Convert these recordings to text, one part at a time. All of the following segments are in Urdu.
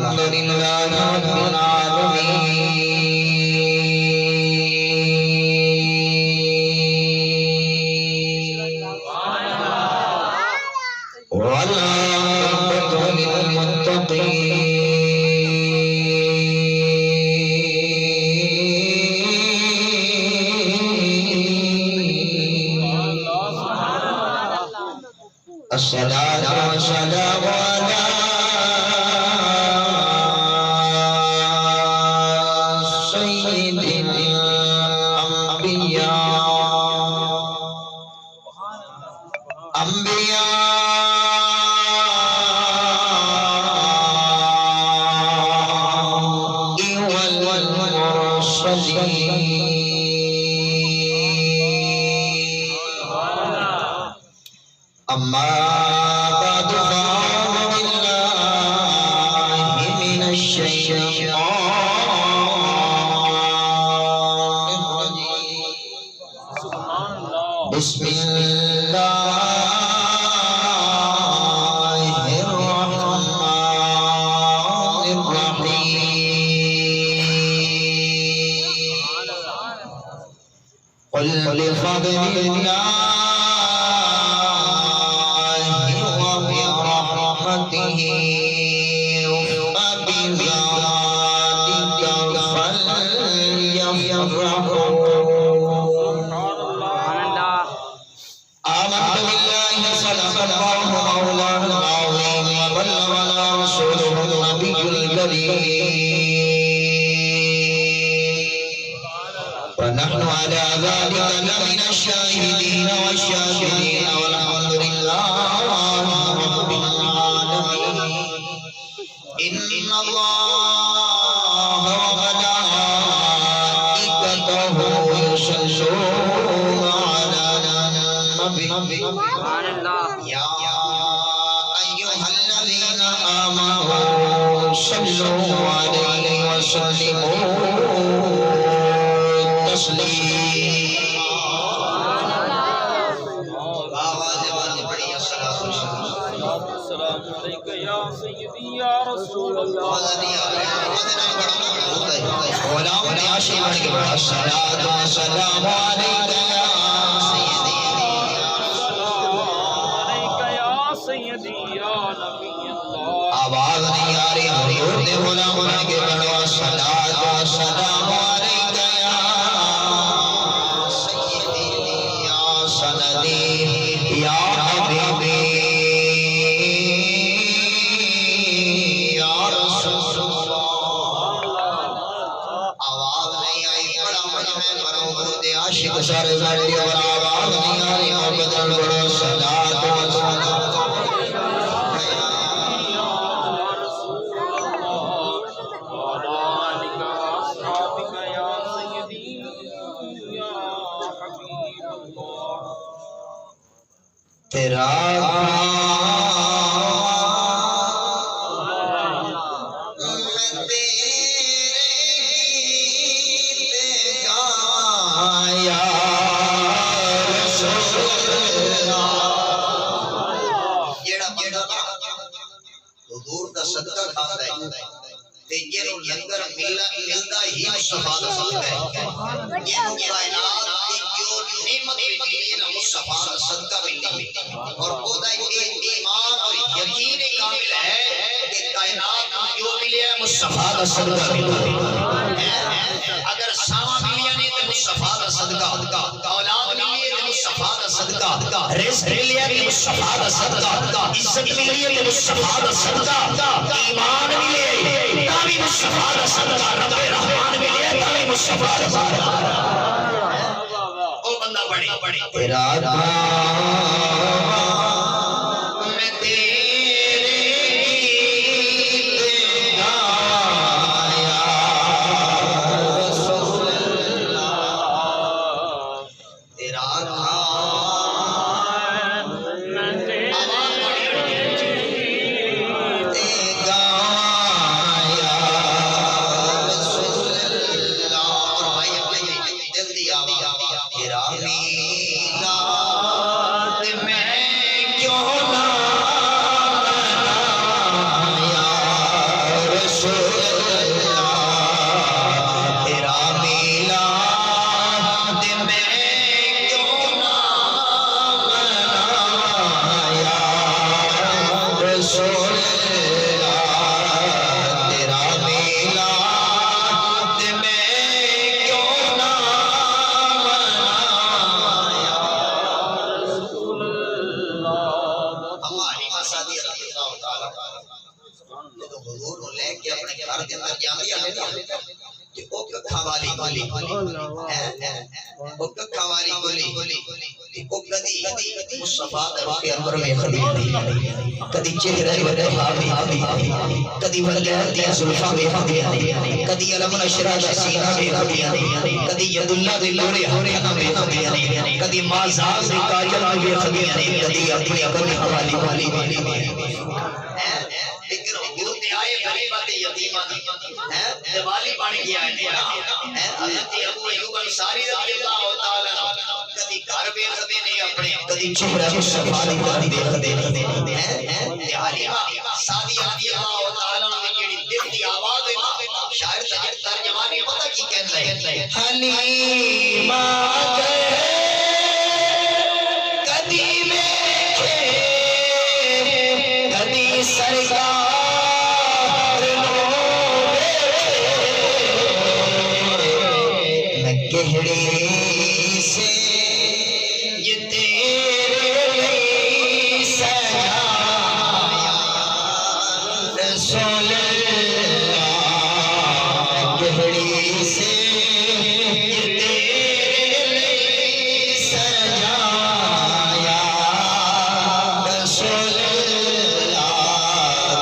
الحمد لله رب العالمين والعاقبة للمتقين الصلاة والسلام على سيد الأنبياء والمرسلين أما بعد فأعوذ بالله من الشيطان الرجيم بسم الله الرحمن الرحيم قل بفضل الله وبرحمته فبذلك فليفرحوا آمنت بالله صدق الله مولانا العظيم وبلغنا رسوله النبي الكريم ونحن على ذلك لمن الشاهدين والشاكرين والحمد لله رب العالمين إن الله وملائكته يصلون على النبي يا أيها الذين آمنوا صلوا عليه وسلموا تسليما السلام عليك يا سيدي يا رسول الله غلام عاشق بن کے بڑا الصلاۃ والسلام علیک یا سیدی یا نبی اللہ آواز نہیں آ رہی حضور نے غلام بن کے بڑا الصلاۃ والسلام علیک یا سیدی یا سندی یا حبیبی عاشق سارے زندگی اور آواز نہیں آ رہی محبت بڑو صلاۃ و سلام تیرا حضور دا صدقہ کھاندا ہے تے جنوں لنگر ملدا ہی مصطفیٰ دا صدقہ ہے جنوں کائنات دی جو نعمت ملی ہے نا مصطفیٰ دا صدقہ ملی اور او دا ایمان اور یقین کامل ہے کہ کائنات کو جو ملیا ہے مصطفیٰ دا صدقہ ملی اگر ساواں ملیا نے تے مصطفیٰ دا صدقہ اولاد ملی ہے تے مصطفیٰ دا صدقہ رزق ملیا تے مصطفیٰ دا صدقہ عزت ملی ہے تے مصطفیٰ دا صدقہ ایمان ملے تاوی مصطفیٰ دا صدقہ رب رحمان ملے تاوی مصطفیٰ دا صدقہ او بندہ بڑی تیرا میں تیرے گیت گایا رسول اللہ تیرا میرا میلاد میں دے اندر جاندی ہے کہ او ککھا والی گلی او ککھا والی گلی او کدی مصطفیٰ در کے انور میں خدی کدی چہرے وہابی کدی ولیات دی زلفاں میں کدی علم نشرہ دا سینہ میں کدی ید اللہ دے لورے ہاتھاں میں کدی مازاز دی کاجل میں کدی اپنی اپنی حوالی لیکن حضور نے آئے غریبات یتیمان دیوالی بن گیا ہے حضرت ابو ایوب انصاری رضی اللہ تعالیٰ کدی گھر بیخدے نہیں اپنے کدی چہرہ مصطفیٰ دی طرف دیکھدے حلیمہ سعدیہ رضی اللہ تعالیٰ نے جڑی دل دی آواز ہے شاعر ترجمہ نہیں پتہ کی کہندا ہے حلیمہ کدی میں کدی سرکار گہری سے یہ تیرے لئی سجایا رسول اللہ گہری سے یہ تیرے لئی سجایا رسول اللہ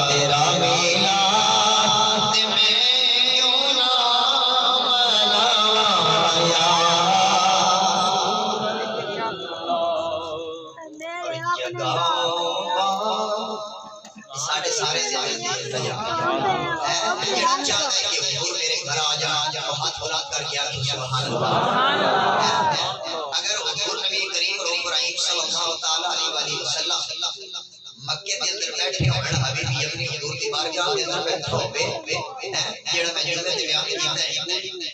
تیرا میلاد میں کیوں نہ سارے چاہتا ہے کہ حضور میرے گھر آ جا ہاتھ بلند کر گیا کہ سبحان اللہ اگر حضور نبی کریم روح ابراہیم صلی اللہ تعالیٰ علیہ وسلم مکے کے اندر بیٹھے ہوئے حبیب یمنی حضور کی بارگاہ کے اندر بیٹھے ہوئے جڑا میں جملے تے بیان کیتا ہے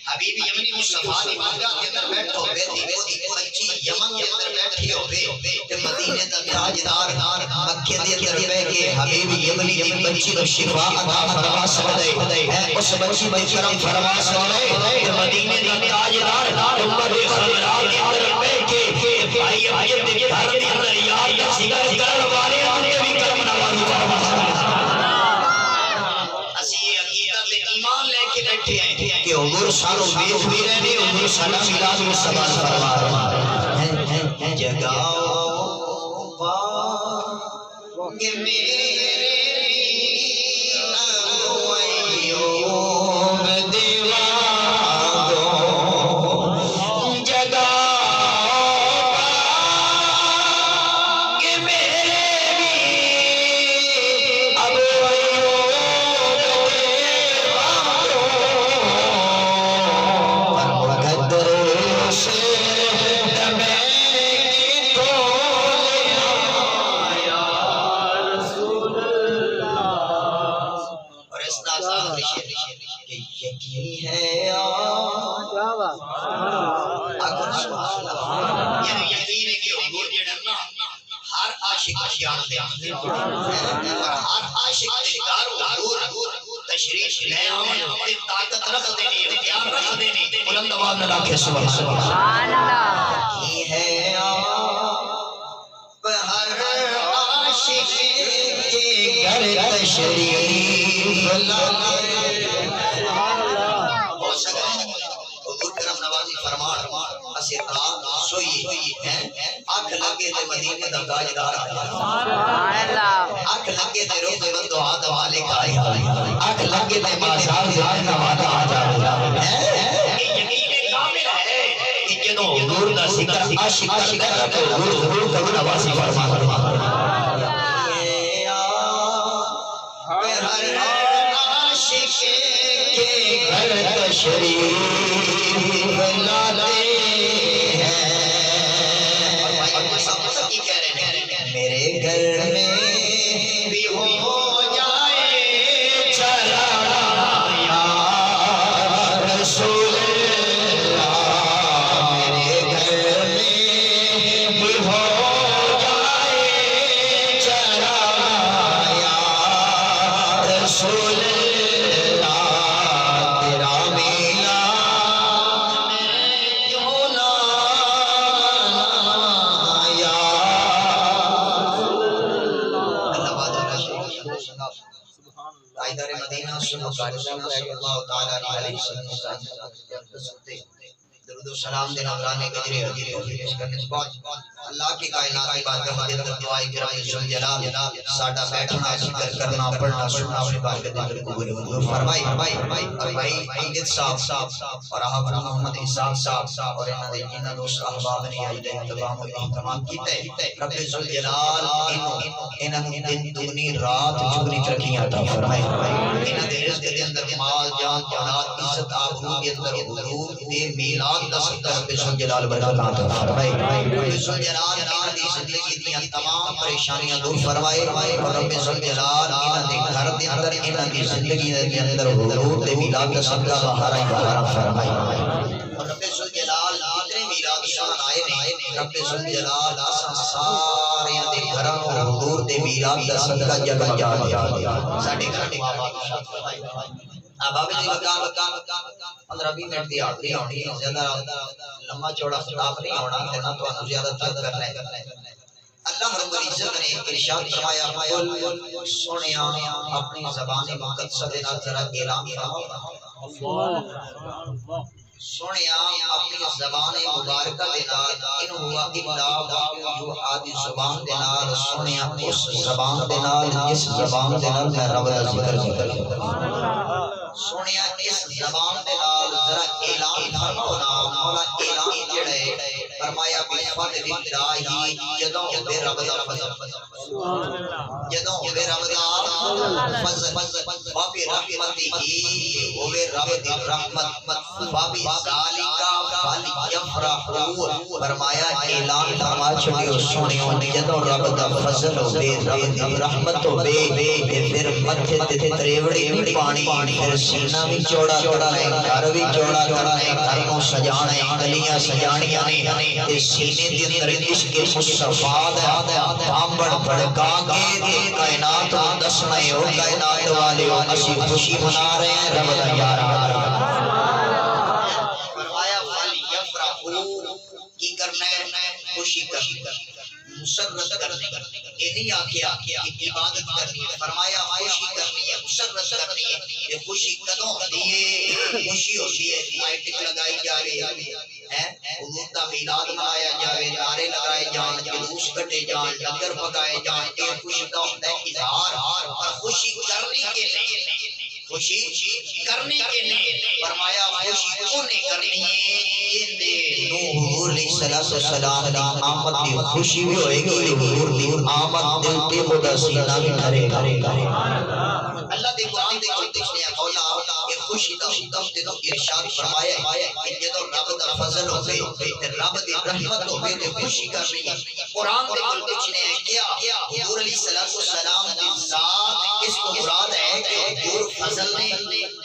حبیب یمنی مصطفیٰ کی بارگاہ کے اندر بیٹھے ہوئے تھی وہ بچی یمن کے اندر بیٹھی ہوئے تے مدینے دا تاجدار مکے دے اندر بیٹھ کے حبیب یمنی دی بچی کو شفا عطا فرما سکدے ہے اس بچی دے کرم فرما سکدے تے مدینے دا تاجدار عمر خضرا کے اندر بیٹھ کے بھائی ابن دے گھر دے اندر یار دا ذکر کرن والے کہ حضور سانو ویکھ بھی رہے نے حضور سانو میلاد مصطفیٰ فرما رہے ہیں جگاؤ پاک کہ میرے ایوب دیوانوں جگاؤ پاک کہ میرے ابو یقین ہے یقین ہے کہ حضور جڑا نا ہر عاشق جانتے ہیں اور ہر عاشق دے گھر حضور تشریف لے آون تے طاقت رکھدے نے اختیار رکھدے نے بلند آواز نال آکھے سبحان اللہ یہ ہے ہر عاشق کے گھر تشریف لانے آنکھ لگے تے مدینے دا تاجدار آیا آنکھ لگے تے روح بندو آدھا والے کا آیا آنکھ لگے تے مازار زیادہ وادا آ جا یقین کامل ہے کہ جدو حضور دا ذکر عاشق کرتا تو حضور کا نوازی فرما ہر عاشق کے گھر تشریف لاتے میرے گھر میں بھی ہو جائے چلا یا رسول اللہ میرے گھر میں بھی ہو جائے چلا یا رسول اللہ تیرا میلاد میں کیوں نہ منایا صلی اللہ تعالی علیہ وسلم درود و سلام دے نظرانے گجرے حضور پیش کرنے سے بعد اللہ کی کائنات کی بارگاہ کے اندر دعائیں کہ رب ذوالجلال ساڈا بیٹھنا ذکر کرنا پڑھنا سننا اپنی بارگاہ کے اندر قبول منظور فرمائی اور بھائی امجد صاحب اور آپ محمد اسحاق صاحب اور انہاں دے جنہاں دوست احباب نے آج دے اہتمام و اہتمام کیتے رب ذوالجلال انہاں دن دگنی رات چگنی ترقیاں عطا فرمائے انہاں دے رزق دے اندر مال جان اولاد عزت آبرو کے اندر حضور دے میلاد رب ذوالجلال برکات عطا فرمائے رب ذوالجلال انہاں دی زندگی دیاں تمام پریشانیاں دور فرمائے اور رب ذوالجلال انہاں دے گھر دے اندر انہاں دی زندگی دے اندر حضور دے میلاد دا صدقہ بہارا ہی بہارا فرمائے اور رب ذوالجلال جتنے میلاد شان آئے نے رب ذوالجلال اساں سارے دے گھراں حضور دے میلاد دا صدقہ جگہ جا دیا ساڈے گھر دی آباد شان فرمائے اب جی وقت 15-20 منٹ دی حاضری ہونی ہے زیادہ لمبا چوڑا خطاب نہیں ہونا تے نہ تانوں زیادہ تنگ کرنا ہے اللہ رب العزت نے ارشاد فرمایا قل سنیا اپنی زبان مقدسہ دے نال ذرا اعلان فرماؤ سنیا اپنی زبان مبارکہ دے نال ان ہوا الا وحی دی زبان دے نال سنیا اس زبان دے نال جس زبان دے نال میں رب دا ذکر سنیا اس زبان دے نال ذرا اعلان فرماؤ مولا اعلان جڑا ہے فرمایا بفضل اللہ جدوں بے رب دا فضل جدوں بے رب دا فضل بابی رحمتی ہوے رب دی رحمت بابی ذالکا فلیفرحوا فرمایا اعلان فرما چھڑیو سنیو جدوں رب دا فضل ہوے رب دی رحمت ہوے تے پھر متھے تے تریوڑی بھی پانی پھر سینہ بھی چوڑا کرنا ہے گھر بھی چوڑا کرنا ہے گھر کو سجانا ہے گلیاں سجانیاں نے تے سینے دے اندر عشق مصطفیٰ دا بامبڑ بھڑکا کے تے کائنات نوں دسنا ہے او کائنات والے اسی خوشی منا رہے ہیں رب دا یار فرمایا فلیفرحوا کی کرنا ہے خوشی کرنا مسرت کرنی یہ نہیں آکھیا کہ عبادت کرنی ہے فرمایا خوشی کرنی ہے مسرت کرنی ہے یہ خوشی کدوں ہوتی ہے خوشی ہوتی ہے لائٹنگ لگائی جاوے حضور دا میلاد منایا جاوے نعرے لگائے جان جلوس کٹے جان لنگر پکائے جان یہ خوشی کا ہوتا ہے اظہار اور خوشی کرنی کے نہیں خوشی کرنی کے نہیں فرمایا خوشی کیوں نہیں کرنی ہے یہ دے حضور علیہ السلام دی آمد کی خوشی بھی ہوئے گی حضور دی آمد دل تے خدا سینہ بھی بھرے گا اللہ دے قرآن دے کوئی نے مولا یہ خوشی دا حکم تے تو ارشاد فرمایا ہے کہ جدوں رب دا فضل ہوے تے رب دی رحمت ہوے تے خوشی کرنی قرآن دے کوئی نے کیا حضور علیہ السلام دی ذات اس کو مراد ہے کہ حضور فضل نے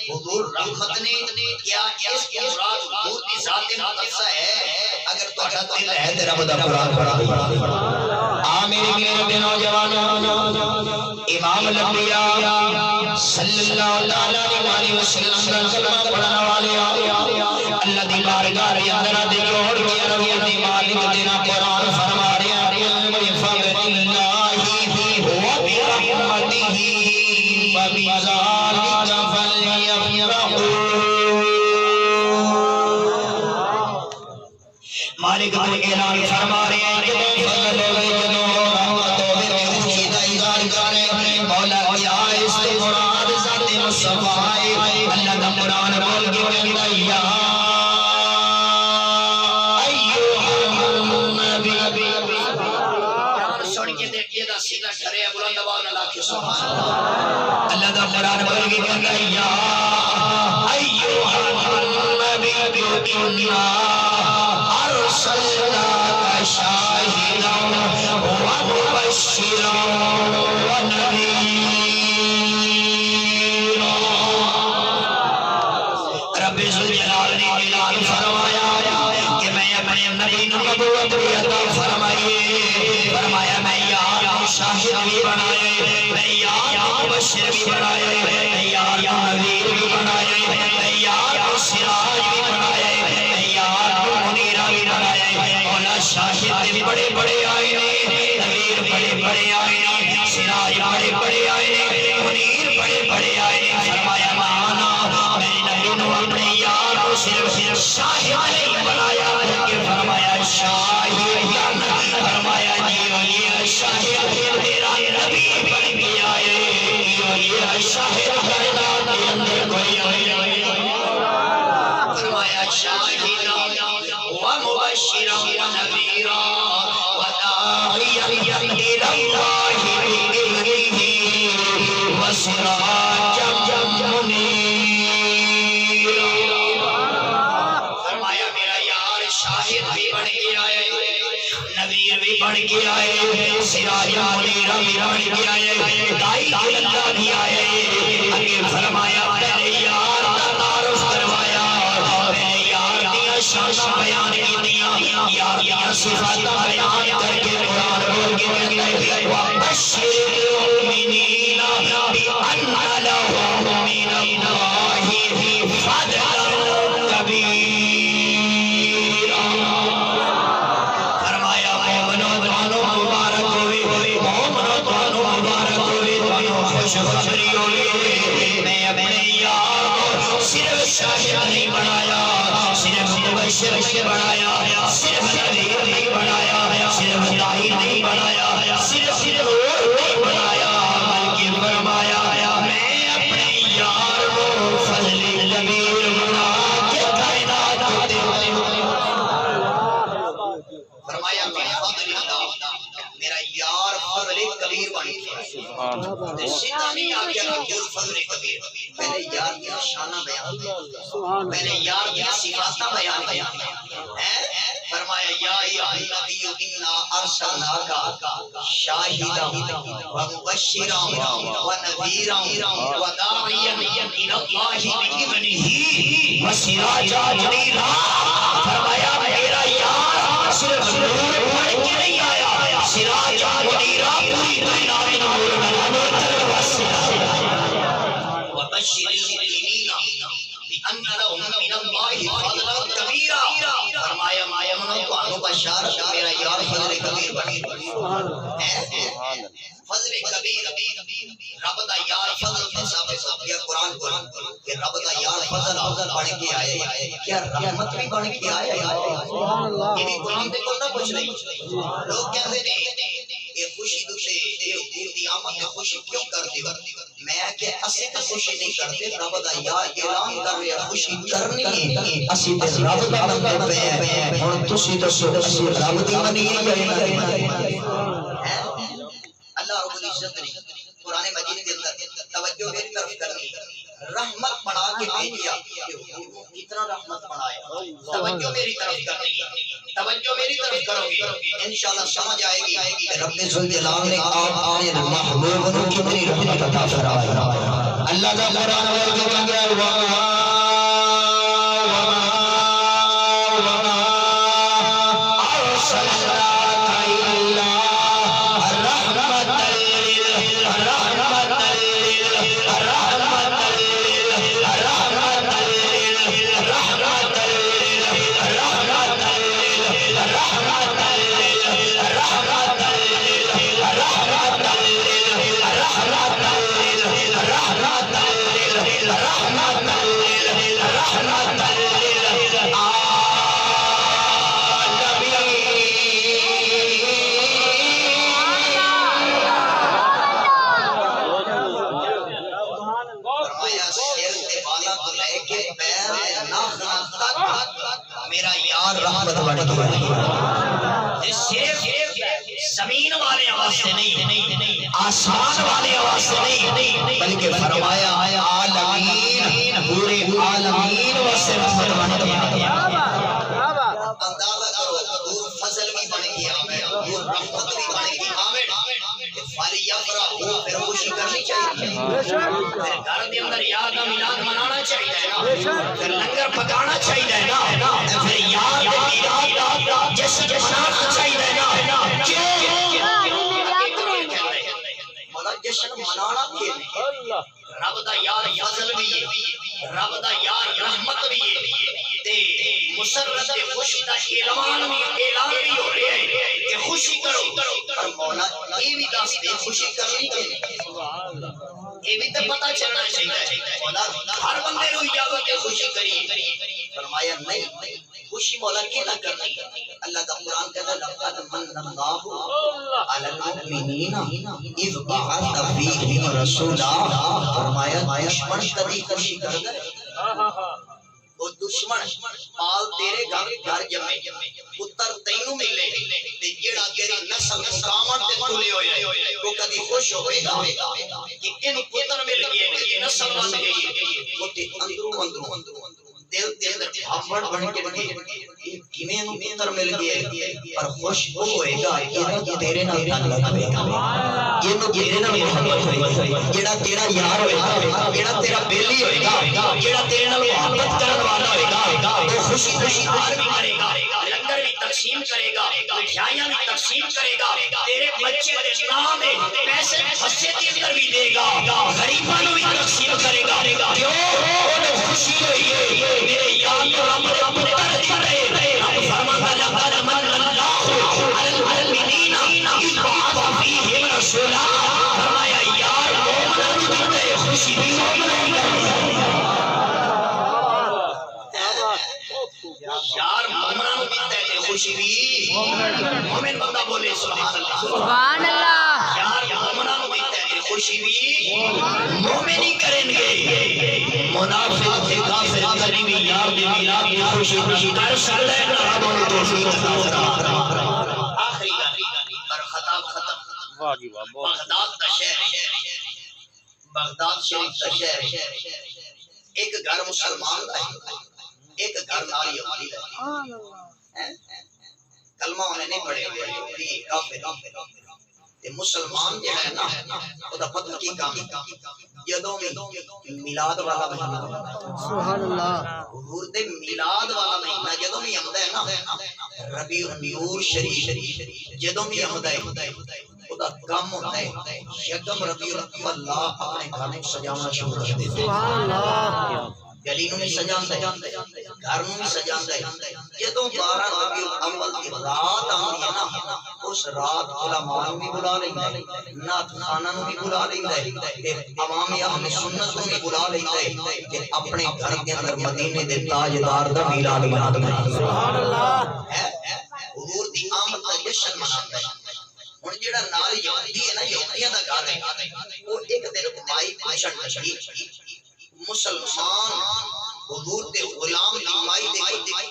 حضور رحمت نے کیا اس کی مراد حضور کی ذات مقدسہ ہے اگر تو دل ہے تے رب دا قرآن پڑھا میرے نوجوانوں امام الانبیاء صلی اللہ علیہ وسلم کا کلمہ پڑھنے والے اللہ دی بارگاہ کے اندر دے جوڑ کے روی دی مالک دینا قرآن فرما رہے ہیں بفضل اللہ و برحمتہ فبذلک فلیفرحوا مالک تو اعلان فرما رہے ہیں کہ فضل ہوے جدوں رحمت ہوے خوشی دا اظہار کرے مولا کیا اس سے مراد ذات مصطفی اللہ دا قرآن بول کے کہتا یا ایھا النبی قرآن سن کے دیکھیے دا سینہ ٹھرے بلند آواز نال کہ سبحان اللہ اللہ دا قرآن بول کے کہتا یا ایھا النبی انا ارسلناک شاہدا ومبشرا ونذیرا رب ذوالجلال نے اعلان فرمایا کہ میں اپنے نبی کو نبوت عطا فرمائیے فرمایا میں یار شاہد بھی بنائے میں یار مبشر بھی بنائے میں یار نذیر بھی بنائے میں یار سراج بھی بنائے میں یار منیر بھی بنائے مولا شاہد بڑے بڑے آئے نذیر بڑے بڑے آئے سراج بڑے بڑے آئے منیر بڑے بڑے آئے فرمایا مانا صرف شاہد نہیں بنایا بلکہ فرمایا شاہد، فرمایا یہ شاہد میرا نبی بن کے آئے، یہ شاہد کائنات کے اندر کوئی آئے، فرمایا شاہدا ومبشرا ونذیرا وداعیا الی اللہ بإذنہ وسراجا منیرا۔ فرمایا میرا یار شاہد بھی بن کے آئے، نذیر بھی بن کے آئے، سراجا منیرا بھی بن کے آئے، دائی اللہ بھی آئے۔ آگے فرمایا پہلے یار کا تعارف کروایا، پہلے یار دیا شانہ بیان کی دیا، یار دیا صفات بیان کر کے قرآن بول کے کہتے وَبَشِّرِ الْمُؤْمِنِينَ بِأَنَّ لَهُم مِّنَ اللَّهِ فَضْلًا كَبِيرًا۔ فرمایا مومنو تانوں مبارک ہوئے، مومنو تانوں مبارک ہوئے، تانوں خوشخبری ہوئے، میں اپنے یار کو صرف شاہد نہیں بنایا، صرف مبشر نہیں بنایا، صرف نذیر نہیں بنایا، صرف داعی نہیں بنایا، صرف نور نہیں بنایا، بلکہ فرمایا میں اپنے یار کو فضل کبیر بنا کے کائنات کو دیتے ہوں۔ فرمایا بفضل اللہ، میرا یار فضل کبیر بن گیا۔ سیدھا نہیں آ گیا کہ فضل کبیر، پہلے یار کی شانہ بیان کیا، پہلے یار کی صفات بیان کیا، فرمایا یا ایھا النبی انا ارسلناک شاہدا ومبشرا ونذیرا وداعیا الی اللہ بإذنہ وسراجا منیرا۔ فرمایا میرا یار صرف نور بن کے نہیں آیا، سراجا منیرا پوری کائنات میں نور بنانے کا وسیلہ۔ وبشر المؤمنین بأن لهم من اللہ فضلا کبیرا۔ فرمایا مومنوں کو آنو بشارت میرا یار فضل کبیر بنی، فضل کبیر، رب دا یار فضل کے ثابت کیا قرآن کو کہ رب دا یار فضل بن کے آئے، کیا رحمت بھی بن کے آئے، یہ بھی قرآن دے کل نہ کچھ نہیں۔ لوگ کہتے ہیں یہ خوشی دوسرے یہ حضور دی آمد میں خوشی کیوں کرتے ہو؟ میں کہ اسی تے خوشی نہیں کرتے، رب دا یار اعلان کر رہے خوشی کرنی ہے، اسی تے رب دا بندے پہ ہیں، ہن تسی دسو اسی رب دی منی ہے۔ اللہ رب العزت نے قرآن مجید کے اندر توجہ میری طرف کرنی، رحمت بنا کے بھیجیا، کتنا رحمت بنایا، توجہ میری طرف کرنی ہے، توجہ میری طرف کرو گے انشاءاللہ سمجھ آئے گی کہ رب ذوالجلال نے اپنے محبوب کو کتنی رحمت عطا فرمائی۔ اللہ کا قرآن ہے کہ میرا یار رحمت بن گیا۔ صرف زمین والے واسطے نہیں، آسمان والے واسطے نہیں، بلکہ فرمایا عالمین، پورے عالمین واسطے رحمت بن گیا۔ اندازہ کرو حضور فضل بھی بن گیا، حضور رحمت بھی بن گئی۔ آمین۔ فَلْيَفْرَحُوا، پھر خوشی کرنی چاہیے، پھر گھر دے اندر یار کا میلاد منانا چاہیے نا، پھر لنگر پکانا چاہیے نا، پھر یار دے میلاد کا جشن منانا چاہیے نا۔ مولا جشن منانا کیوں؟ رب دا یار فضل بھی ہے، رب دا یار رحمت بھی ہے، تے مسرت تے خوشی دا اعلان بھی ہو رہا ہے کہ خوشی کرو۔ پر مولا یہ بھی دس دے خوشی کرنی چاہیے، یہ بھی تے پتہ چلنا چاہیے۔ مولا ہر بندے نو اجازت ہے خوشی کری، فرمایا نہیں خوشی مولا کی نہ کرنی اللہ کا قرآن کہتا ہے لقد من اللہ علی المؤمنین اذ بعث فیہم رسولا فرمایا دشمن کبھی خوشی کر گئے وہ دشمن پال تیرے گھر جمے پتر تینوں ملے تے جیڑا تیری نسل مقامت تے تلے ہوئے وہ کبھی خوش ہوئے گا کہ ان پتر مل گئے کہ نسل بن گئی وہ تے اندروں دل دے اندر بھاپڑ بن کے یہ کیویں نوں پتر مل گئے پر خوش وہ ہوئے گا کہ تیرے نال تعلق ہوئے گا یہ نوں تیرے نال محبت ہوئے گا جیڑا تیرا یار ہوئے گا جیڑا تیرا بیلی ہوئے گا جیڑا تیرے نال محبت کرن والا ہوئے گا وہ خوشی خوشی دار بھی کرے گا لنگر بھی تقسیم کرے گا مٹھائیاں بھی تقسیم کرے گا تیرے بچے دے نام میں پیسے حصے کے اندر بھی دے گا غریباں نوں بھی تقسیم کرے گا کیوں وہ خوشی ہوئی ہے میرے یار کو رب پتر دے رب فرماتا لقد من اللہ علی المؤمنین اذ بعث فیہم رسولا فرمایا یار مومنوں کو دیتے خوشی بھی مومنوں کو یار مومنوں کو دیتے خوشی بھی مومن بندہ بولے سبحان اللہ سبحان اللہ یار مومنوں کو دیتے خوشی بھی مومن ہی کریں گے منافق تے کافر کبھی بھی یار دے میلاد میں خوشی خوشی کر سکتا ہے رب نے توفیق عطا فرما آخری پر خطاب ختم واہ جی واہ بغداد کا شہر بغداد شریف کا شہر ایک گھر مسلمان کا ہے ایک گھر نال یہودی کا ہے کلمہ انہیں نہیں پڑھے ہوئے کافر تے مسلمان جو ہے نا او دا پتہ کی کام جدوں میلاد والا مہینہ سبحان اللہ حضور دے میلاد والا مہینہ جدوں بھی آندا ہے نا ربیع النور شریف جدوں بھی آندا ہے او دا کام ہوندا ہے یکم ربیع الاول اللہ اپنے گھر میں سجانا شروع کر دے سبحان اللہ گلی نوں بھی سجاندا ہے گھر نوں بھی سجاندا ہے جدوں 12 ربیع الاول دی رات آندی ہے نا اس رات علماء نوں بھی بلا لیندا ہے نعت خانہ نوں بھی بلا لیندا ہے تے عوام اہل سنت نوں بھی بلا لیندا ہے تے اپنے گھر دے اندر مدینے دے تاجدار دا میلاد مناتا ہے سبحان اللہ حضور دی آمد دا جشن مناتا ہے ہن جیڑا نال یہودی ہے نا یہودیاں دا گھر ہے وہ ایک دن مائی پوچھن لگی مسلمان حضور دے غلام دی مائی دے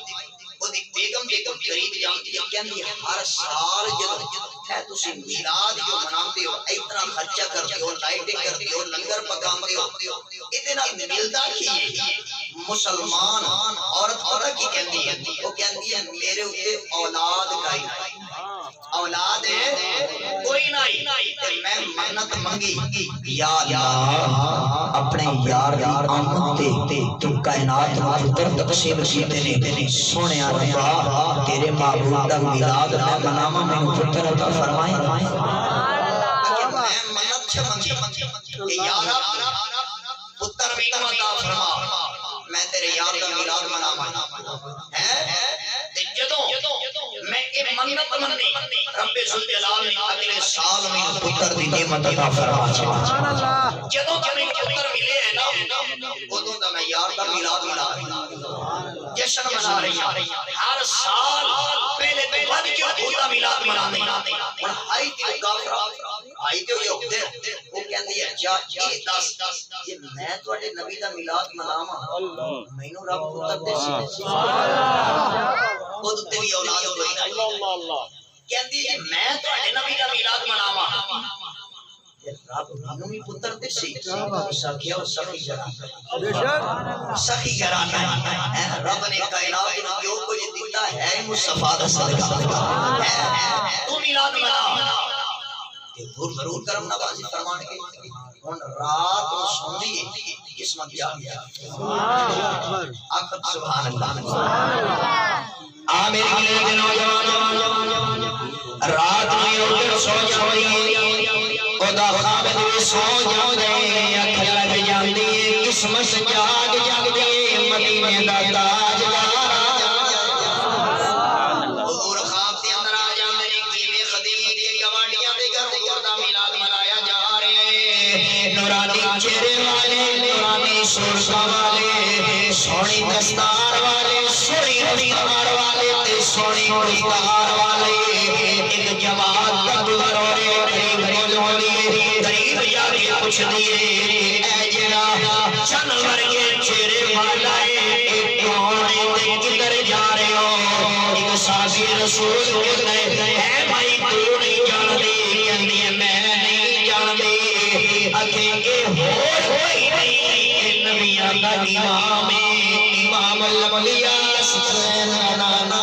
او دی بیگم دے قریب جاندی ہے کہندی ہر سال جدوں ہے تسی میلاد جو مناندے ہو اتنا خرچہ کردے ہو لائٹیں کردے ہو لنگر پکاندے ہو ایدے نال ملدا کی ہے مسلمان عورت کی کہندی ہے وہ کہندی ہے میرے اوتے اولاد کائی اولاد ہے کوئی نہیں تے میں منت منگی یا اللہ اپنے یار دی آمد تے تو کائنات نوں پتر تقسیم کیتے نے سونیا ربا تیرے محبوب دا میلاد میں مناواں مینوں پتر عطا فرمائے میں منت منگی کہ یا رب پتر مینوں عطا فرما میں تیرے یار دا میلاد مناواں ہے تے جدوں میں اے منت منی رب ذوالجلال نے اگلے سال میں پتر دی نعمت عطا فرما سبحان اللہ جدوں تک پتر ملے ہے نا اودوں دا میں یار دا میلاد منا جشن منا رہی ہوں ہر سال پہلے تے بعد کیوں خدا میلاد منانے ہن ہائی تے کافر آئی تے یہودی وہ کہندی ہے اچھا یہ دس کہ میں تواڈے نبی دا میلاد مناواں مینوں رب پتر دے سبحان اللہ خود تے بھی اولاد ہوئی نا اللہ اللہ کہندی ہے میں تواڈے نبی دا میلاد مناواں رب مینوں بھی پتر دے سی سکھیا اور سخی جرانا بے شک سخی جرانا ہے رب نے کائنات نوں جو کچھ دیتا ہے مصطفی دا صدقہ ہے تو میلاد منا کہ ضرور کرم نوازی فرمان کے ہن رات نوں سوندی ہے قسمت جا گیا سبحان اللہ آ میرے نوجوان رات میں اٹھ سو جاوی خدا خواب میں سو جاوے اکھ لگ جاندی قسمت جاگ جاندی مدینے دا تاجدار حضور خواب دے اندر آ جاندے کیویں خدیجہ دی گوانڈیاں دے گھر حضور دا میلاد منایا جا رہا ہے نورانی چہرے والے نورانی صورت والے سو سونی دستار والے سونی رفتار والے تے سونی گفتار والے ایک جواب تکبر اور قریب بولونی قریب جا کے پوچھ دیے اے جڑا چن ورگے چہرے والا اے کون ہے تے کدھر جا رہے ہو ایک صحابی رسول کہتا ہے اے بھائی تو نہیں جاندی کہندی ہے میں نہیں جاندی اکھے اے ہوئی نہیں نبیاں دا امام امام الانبیاء حسین نانا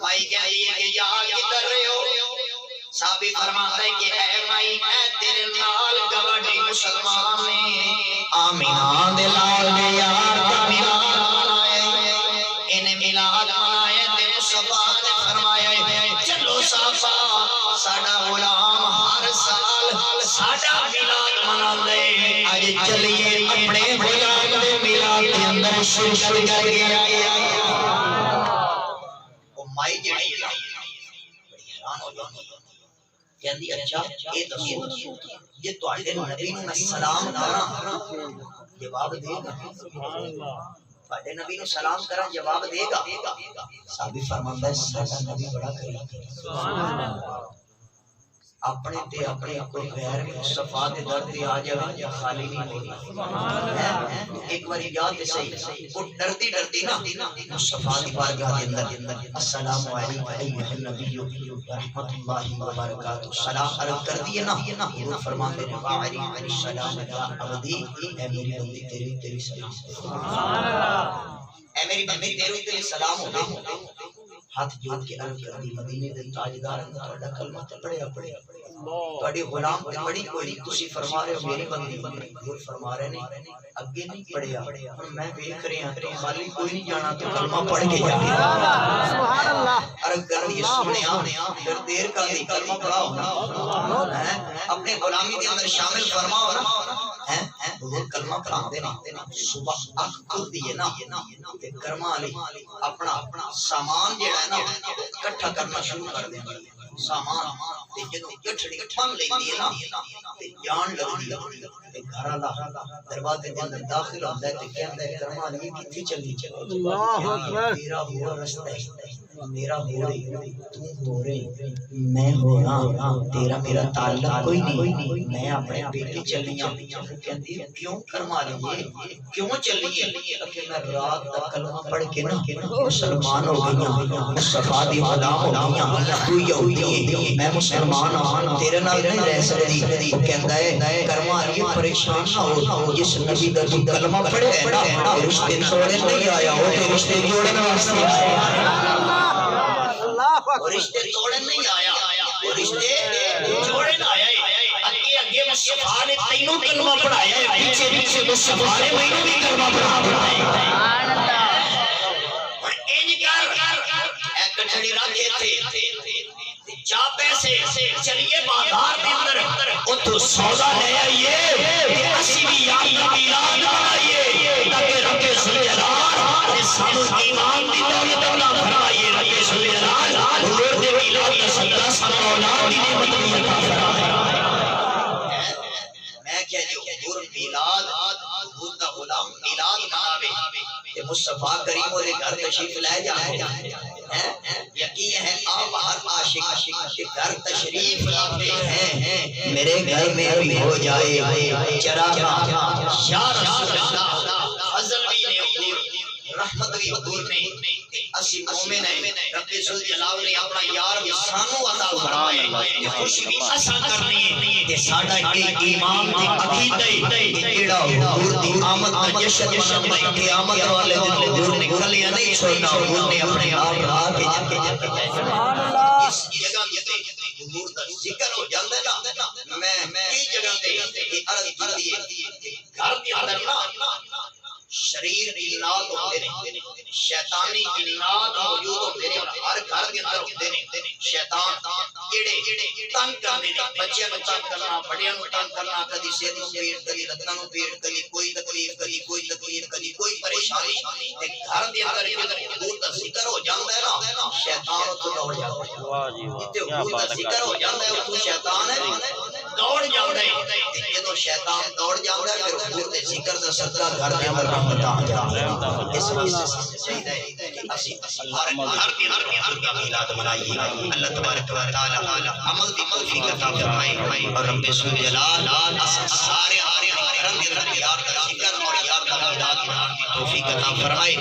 مائی کہیے کہ یہاں کدھر رہے ہو صحابی فرماتا ہے کہ اے مائی میں تیرے نال گواڈی مسلمان نے آمینہ دے لال دے یار دا میلاد منائے انہیں میلاد منائے تے مصطفیٰ نے فرمایا چلو صحابہ ساڈا غلام ہر سال ساڈا میلاد مناندے اج چلیے اپنے غلام دے میلاد دے اندر شرکت کر گیا او مائی جڑی حیران ہو جاندی کہندی اچھا اے دسو جے تواڈے نبی نوں میں سلام کراں جواب دے گا تواڈے نبی نوں سلام کراں جواب دے گا صحابی فرماندا ہے ساڈا نبی بڑا کریم سبحان اللہ اپنے تے اپنے کوئی غیر مصطفیٰ دے در تے آ جاوے یا خالی نہیں ہوگی ایک بار یاد ہے صحیح وہ ڈرتی نا مصطفیٰ دی بارگاہ دے اندر السلام علیکم ایھا النبی رحمت اللہ وبرکاتہ سلام عرض کر دیے نا حضور فرماتے ہیں وعلیکم السلام یا عبدی اے میری بندی تیری سلام سبحان اللہ اے میری بندی تیری سلام ہو ہاتھ جوڑ کے عرض کر دی مدینے دے تاجدار نے تہاڈا کلمہ تے پڑھیا تہاڈے غلام تے بڑی کوئی تسی فرما رہے ہو میری بندی حضور فرما رہے نے اگے نہیں پڑھیا ہن میں دیکھ رہا تو خالی کوئی نہیں جانا تو کلمہ پڑھ کے جا سبحان اللہ عرض کر دی سنیا پھر دیر کا دی کلمہ پڑھاؤ اپنے غلامی دے اندر شامل فرماؤ نا حضور کلمہ پڑھاندے نا صبح اکھ کھل دی ہے نا تے کرما علی اپنا سامان جڑا ہے نا اکٹھا کرنا شروع کر دیندا سامان تے جدوں گٹھڑی ٹھن لیندی ہے نا تے جان لگدی تے گھر والا دروازے دے اندر داخل ہوندا ہے تے کہندا ہے کرما علی کتھے چلی اللہ اکبر تیرا ہوا رستہ ہے میرا ہو رہی تو ہو رہی میں ہو رہا تیرا میرا تعلق کوئی نہیں میں اپنے بیٹے چلی ہوں کہندی کیوں کرما لیے کیوں چلی کہ میں رات تک کلمہ پڑھ کے نا مسلمان ہو گئی مصطفیٰ دی غلام ہو گئی تو یہودی ہے میں مسلمان ہوں تیرے نال نہیں رہ سکتی وہ کہندا ہے کرما لیے پریشان نہ ہو جس نبی دا تو کلمہ پڑھے ہے نا رشتے توڑنے نہیں آیا ہو کہ رشتے جوڑنے واسطے وہ رشتے توڑن نہیں آیا وہ رشتے جوڑن آیا ہے اگے مصطفیٰ نے تینوں کلمہ پڑھایا ہے پیچھے مصطفیٰ نے مینوں بھی کلمہ پڑھایا ہے سبحان اللہ اور انج کر ایک گھڑی رکھے تھے جا پیسے چلیے بازار دے اندر اوتھوں سودا لے آئیے تے اسی بھی یاد دا میلاد منائیے تاکہ رب ذوالجلال نے سانو ایمان دی دولت عطا فرمائے رب ذوالجلال حضور دے میلاد دا صدقہ سانو اولاد دی نعمت عطا فرمائے میں کہہ جو حضور میلاد حضور دا غلام میلاد مناوے تے مصطفیٰ کریم دے گھر تشریف لے جاندے یقین ہے آپ ہر عاشق کے گھر تشریف لاتے ہیں میرے گھر میں بھی ہو جائے چراغ یا رسول اللہ فضل بھی نے حضور رحمت بھی حضور نے اسی مومن ہیں رب ذوالجلال نے اپنا یار سانو عطا فرمایا خوشی بھی اساں کرنی ہے تے ساڈا ایمان تے عقیدہ جیڑا حضور دی آمد دا جشن مناوندا ہے قیامت والے دن حضور نے کلیاں نہیں چھوڑنا حضور نے اپنے آپ راہ کے جاتے سبحان اللہ اس جگہ تے حضور دا ذکر ہو جاندا ہے نا میں کی جگہ تے عرض کردی ہے گھر دے اندر نا شریر جنات ہوتے ہیں شیطانی جنات موجود ہوتے ہیں اور ہر گھر کے اندر ہوتے ہیں شیطان جڑے تنگ کرنے نے بچیاں نوں تنگ کرنا بڑیاں نوں تنگ کرنا کدی سر نوں پیڑ کدی لتاں نوں پیڑ کدی کوئی تکلیف کدی کوئی پریشانی تے گھر دے اندر جدوں حضور دا ذکر ہو جاندا ہے نا شیطان اوتھوں دوڑ جاندا ہے واہ جی واہ کیا بات ہے حضور دا ذکر ہو جاندا ہے اوتھوں شیطان دوڑ جاندا ہے تے جدوں ادھروں شیطان دوڑ جاندا ہے، پھر حضور دے ذکر دا صدقہ گھر دے اندر رحمت آ جاندی۔ اس واسطے چاہیے کہ اسی ہر دن حضور کا میلاد منائیے۔ اللہ تبارک و تعالی عمل دی توفیق عطا فرمائے، اور رب ذوالجلال سارے گھراں دے اندر یار دا ذکر اور یار دا میلاد منانے دی توفیق عطا فرمائے۔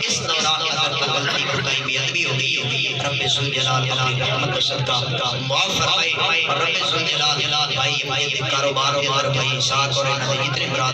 اس دوران اگر کوئی غلطی کوتاہی بے ادبی ہو گئی، رب ذوالجلال اپنی رحمت و صدقہ معاف فرمائے، اور رب ذوالجلال بھائی دے کاروبار بھائی ساتھ اور انہاں دے جتنے برادر